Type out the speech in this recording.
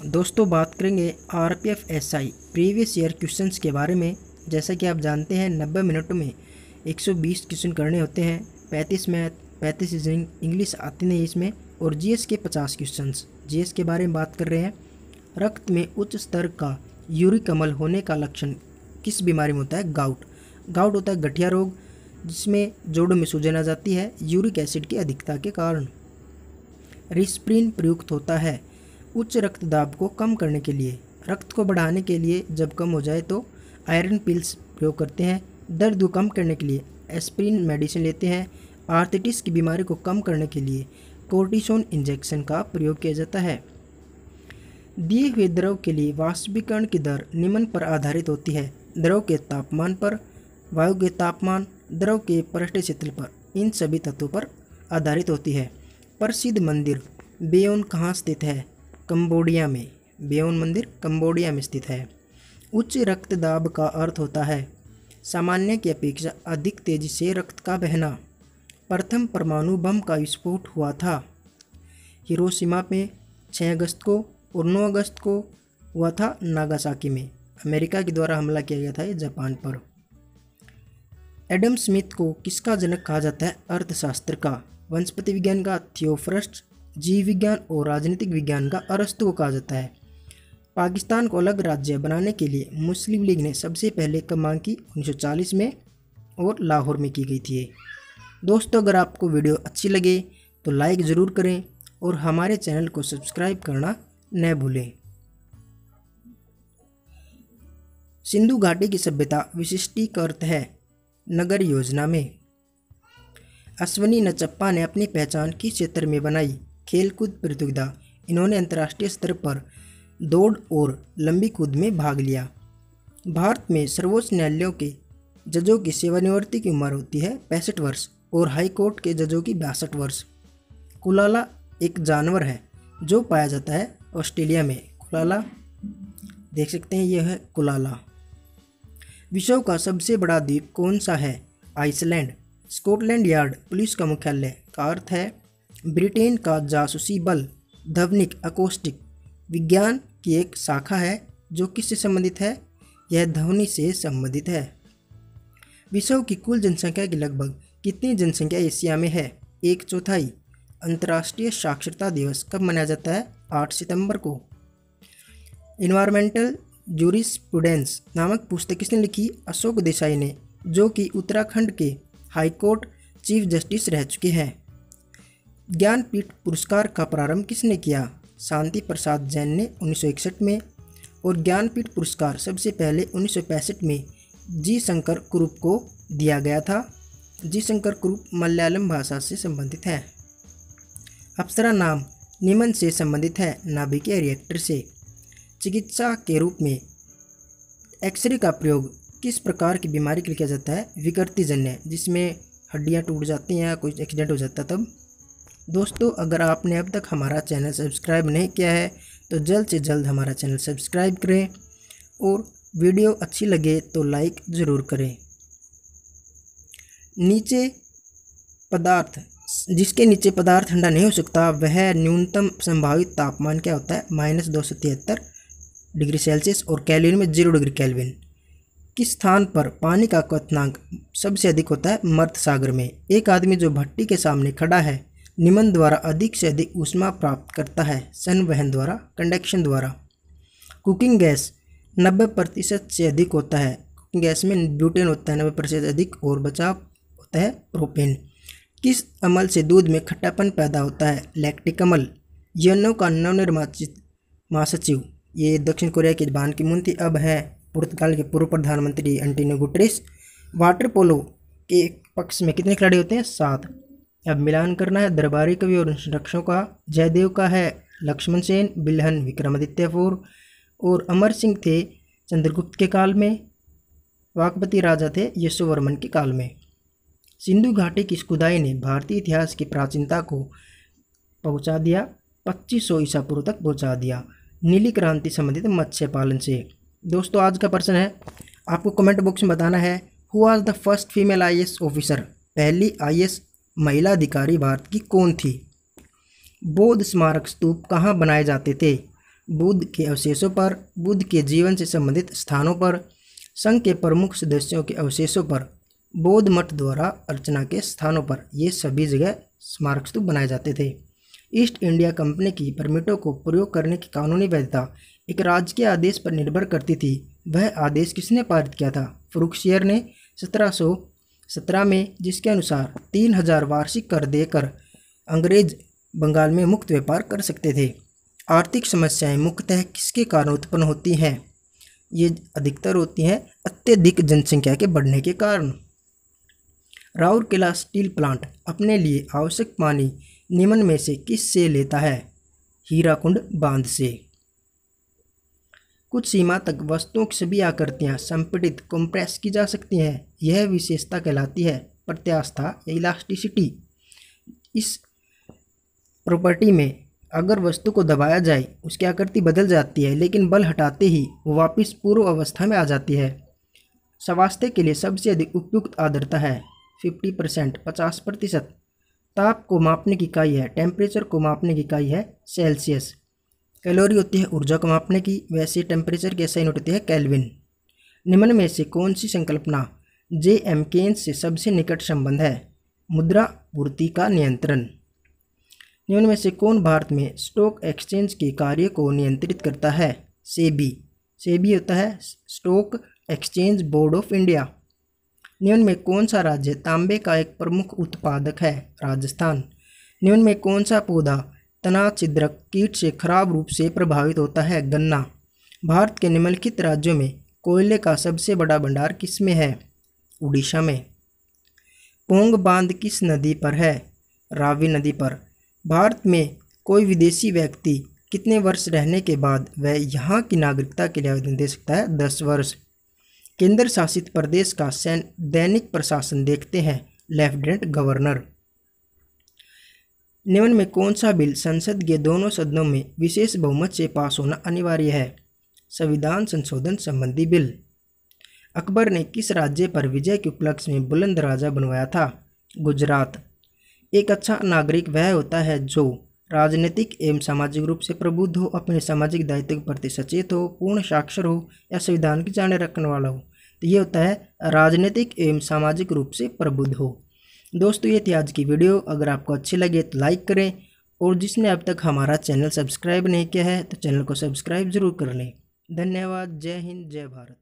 दोस्तों बात करेंगे RPF SI previous year questions के बारे में। जैसा कि आप जानते हैं 90 मिनटों में 120 क्वेश्चन करने होते हैं। 35 मैथ, 35 रीजनिंग, इंग्लिश आती नहीं इसमें, और जीएस के 50 क्वेश्चंस। जीएस के बारे में बात कर रहे हैं। रक्त में उच्च स्तर का यूरिक अम्ल होने का लक्षण किस बीमारी में होता है? गाउट। गाउट होता है गठिया रोग जिसमें जोड़ों में सूजन आ जाती है यूरिक एसिड की अधिकता के कारण। रिस्प्रीन प्रयुक्त होता है उच्च रक्तदाब को कम करने के लिए। रक्त को बढ़ाने के लिए जब कम हो जाए तो आयरन पिल्स प्रयोग करते हैं। दर्द को कम करने के लिए एस्प्रिन मेडिसिन लेते हैं। आर्थराइटिस की बीमारी को कम करने के लिए कोर्टिसोन इंजेक्शन का प्रयोग किया जाता है। दिए हुए द्रव के लिए वाष्पीकरण की दर निम्न पर आधारित होती है: द्रव के तापमान पर, वायु के तापमान, द्रव के पृष्ठीय क्षेत्र पर। इन सभी तत्वों पर आधारित होती है। प्रसिद्ध मंदिर बेओन कहाँ स्थित है? कंबोडिया में। बेओन मंदिर कंबोडिया में स्थित है। उच्च रक्तदाब का अर्थ होता है सामान्य की अपेक्षा अधिक तेजी से रक्त का बहना। प्रथम परमाणु बम का विस्फोट हुआ था हिरोशिमा में 6 अगस्त को, और 9 अगस्त को हुआ था नागासाकी में। अमेरिका के द्वारा हमला किया गया था ये जापान पर। एडम स्मिथ को किसका जनक कहा जाता है? अर्थशास्त्र का। वनस्पति विज्ञान का थियोफ्रस्ट, जीव विज्ञान और राजनीतिक विज्ञान का अरस्तु को कहा जाता है। पाकिस्तान को अलग राज्य बनाने के लिए मुस्लिम लीग ने सबसे पहले कब मांग की? 1940 में, और लाहौर में की गई थी। दोस्तों अगर आपको वीडियो अच्छी लगे तो लाइक ज़रूर करें और हमारे चैनल को सब्सक्राइब करना न भूलें। सिंधु घाटी की सभ्यता विशिष्टि का अर्थ है नगर योजना में। अश्वनी नचप्पा ने अपनी पहचान किस क्षेत्र में बनाई? खेलकूद प्रतियोगिता। इन्होंने अंतर्राष्ट्रीय स्तर पर दौड़ और लंबी कूद में भाग लिया। भारत में सर्वोच्च न्यायालयों के जजों की सेवानिवृत्ति की उम्र होती है 65 वर्ष और हाई कोर्ट के जजों की 62 वर्ष। कुलाला एक जानवर है जो पाया जाता है ऑस्ट्रेलिया में। कुलाला देख सकते हैं, यह है कुलाला। विश्व का सबसे बड़ा द्वीप कौन सा है? आइसलैंड। स्कॉटलैंड यार्ड पुलिस का मुख्यालय का अर्थ है ब्रिटेन का जासूसी बल। ध्वनिक अकोस्टिक विज्ञान की एक शाखा है जो किससे संबंधित है? यह ध्वनि से संबंधित है। विश्व की कुल जनसंख्या की लगभग कितनी जनसंख्या एशिया में है? 1/4। अंतर्राष्ट्रीय साक्षरता दिवस कब मनाया जाता है? 8 सितंबर को। इन्वायरमेंटल जूरिस्प्रूडेंस नामक पुस्तक किसने लिखी? अशोक देसाई ने, जो कि उत्तराखंड के हाईकोर्ट चीफ जस्टिस रह चुके हैं। ज्ञानपीठ पुरस्कार का प्रारंभ किसने किया? शांति प्रसाद जैन ने 1961 में, और ज्ञानपीठ पुरस्कार सबसे पहले 1965 में जी शंकर कुरुप को दिया गया था। जी शंकर कुरुप मलयालम भाषा से संबंधित है। अप्सरा नाम निम्न से संबंधित है नाभिकीय रिएक्टर से। चिकित्सा के रूप में एक्सरे का प्रयोग किस प्रकार की बीमारी के लिए किया जाता है? विकृति जन्य, जिसमें हड्डियां टूट जाती हैं या कोई एक्सीडेंट हो जाता है तब। दोस्तों अगर आपने अब तक हमारा चैनल सब्सक्राइब नहीं किया है तो जल्द से जल्द हमारा चैनल सब्सक्राइब करें, और वीडियो अच्छी लगे तो लाइक ज़रूर करें। नीचे पदार्थ, जिसके नीचे पदार्थ ठंडा नहीं हो सकता वह न्यूनतम संभावित तापमान क्या होता है? -273 डिग्री सेल्सियस, और केल्विन में 0 डिग्री केल्विन। किस स्थान पर पानी का क्वथनांक सबसे अधिक होता है? मर्द सागर में। एक आदमी जो भट्टी के सामने खड़ा है निम्न द्वारा अधिक से अधिक ऊष्मा प्राप्त करता है? संवहन द्वारा, कंडक्शन द्वारा। कुकिंग गैस 90% से अधिक होता है। कुकिंग गैस में ब्यूटेन होता है 90% अधिक, और बचाव होता है प्रोपेन। किस अम्ल से दूध में खट्टापन पैदा होता है? लैक्टिक अम्ल। यूएनओ का नवनिर्वाचित महासचिव, ये दक्षिण कोरिया की बान की मून थी, अब है पुर्तगाल के पूर्व प्रधानमंत्री एंटोनियो गुटेरेस। वाटर पोलो के पक्ष में कितने खिलाड़ी होते हैं? 7। अब मिलान करना है दरबारी कवि और रक्षकों का। जयदेव का है लक्ष्मण सेन, बिल्हन विक्रमादित्य 4, और अमर सिंह थे चंद्रगुप्त के काल में। वाकपति राजा थे यशोवर्मन के काल में। सिंधु घाटी की खुदाई ने भारतीय इतिहास की प्राचीनता को पहुंचा दिया, 2500 ईसा पूर्व तक पहुंचा दिया। नीली क्रांति संबंधित मत्स्य पालन से। दोस्तों आज का प्रश्न है, आपको कमेंट बॉक्स में बताना है who was the first female IAS officer? पहली आईएएस महिला अधिकारी भारत की कौन थी? बौद्ध स्मारक स्तूप कहाँ बनाए जाते थे? बुद्ध के अवशेषों पर, बुद्ध के जीवन से संबंधित स्थानों पर, संघ के प्रमुख सदस्यों के अवशेषों पर, बौद्ध मठ द्वारा अर्चना के स्थानों पर, ये सभी जगह स्मारक स्तूप बनाए जाते थे। ईस्ट इंडिया कंपनी की परमिटों को प्रयोग करने की कानूनी वैधता एक राज्य के आदेश पर निर्भर करती थी। वह आदेश किसने पारित किया था? फरुखसियर ने 1717 में, जिसके अनुसार 3000 वार्षिक कर देकर अंग्रेज बंगाल में मुक्त व्यापार कर सकते थे। आर्थिक समस्याएं मुख्यतः किसके कारण उत्पन्न होती हैं? ये अधिकतर होती हैं अत्यधिक जनसंख्या के बढ़ने के कारण। राउरकेला स्टील प्लांट अपने लिए आवश्यक पानी निम्न में से किस से लेता है? हीराकुंड बांध से। कुछ सीमा तक वस्तुओं की सभी आकृतियां संपीड़ित कंप्रेस की जा सकती हैं। यह विशेषता कहलाती है प्रत्यास्थता या इलास्टिसिटी। इस प्रॉपर्टी में अगर वस्तु को दबाया जाए उसकी आकृति बदल जाती है, लेकिन बल हटाते ही वो वापस पूर्व अवस्था में आ जाती है। स्वास्थ्य के लिए सबसे अधिक उपयुक्त आर्द्रता है 50%, 50%। ताप को मापने की इकाई है, टेम्परेचर को मापने की इकाई है सेल्सियस। कैलोरी होती है ऊर्जा को मापने की, वैसे टेम्परेचर की SI यूनिट होती है केल्विन। निम्न में से कौन सी संकल्पना J.M. केन्स से सबसे निकट संबंध है? मुद्रा पूर्ति का नियंत्रण। निम्न में से कौन भारत में स्टॉक एक्सचेंज के कार्य को नियंत्रित करता है? सेबी। सेबी होता है stock exchange board of India. निम्न में कौन सा राज्य तांबे का एक प्रमुख उत्पादक है? राजस्थान। निम्न में कौन सा पौधा तना छिद्रक कीट से खराब रूप से प्रभावित होता है? गन्ना। भारत के निम्नलिखित राज्यों में कोयले का सबसे बड़ा भंडार किसमें है? उड़ीसा में। पोंग बांध किस नदी पर है? रावी नदी पर। भारत में कोई विदेशी व्यक्ति कितने वर्ष रहने के बाद वह यहाँ की नागरिकता के लिए आवेदन दे सकता है? 10 वर्ष। केंद्र शासित प्रदेश का दैनिक प्रशासन देखते हैं लेफ्टिनेंट गवर्नर। निम्न में कौन सा बिल संसद के दोनों सदनों में विशेष बहुमत से पास होना अनिवार्य है? संविधान संशोधन संबंधी बिल। अकबर ने किस राज्य पर विजय के उपलक्ष्य में बुलंद दरवाजा बनवाया था? गुजरात। एक अच्छा नागरिक वह होता है जो राजनीतिक एवं सामाजिक रूप से प्रबुद्ध हो, अपने सामाजिक दायित्व के प्रति सचेत हो, पूर्ण साक्षर हो या संविधान की जाने रखने वाला हो। तो ये होता है राजनीतिक एवं सामाजिक रूप से प्रबुद्ध हो। दोस्तों, ये थी आज की वीडियो। अगर आपको अच्छी लगे तो लाइक करें, और जिसने अब तक हमारा चैनल सब्सक्राइब नहीं किया है तो चैनल को सब्सक्राइब जरूर कर लें। धन्यवाद। जय हिंद, जय भारत।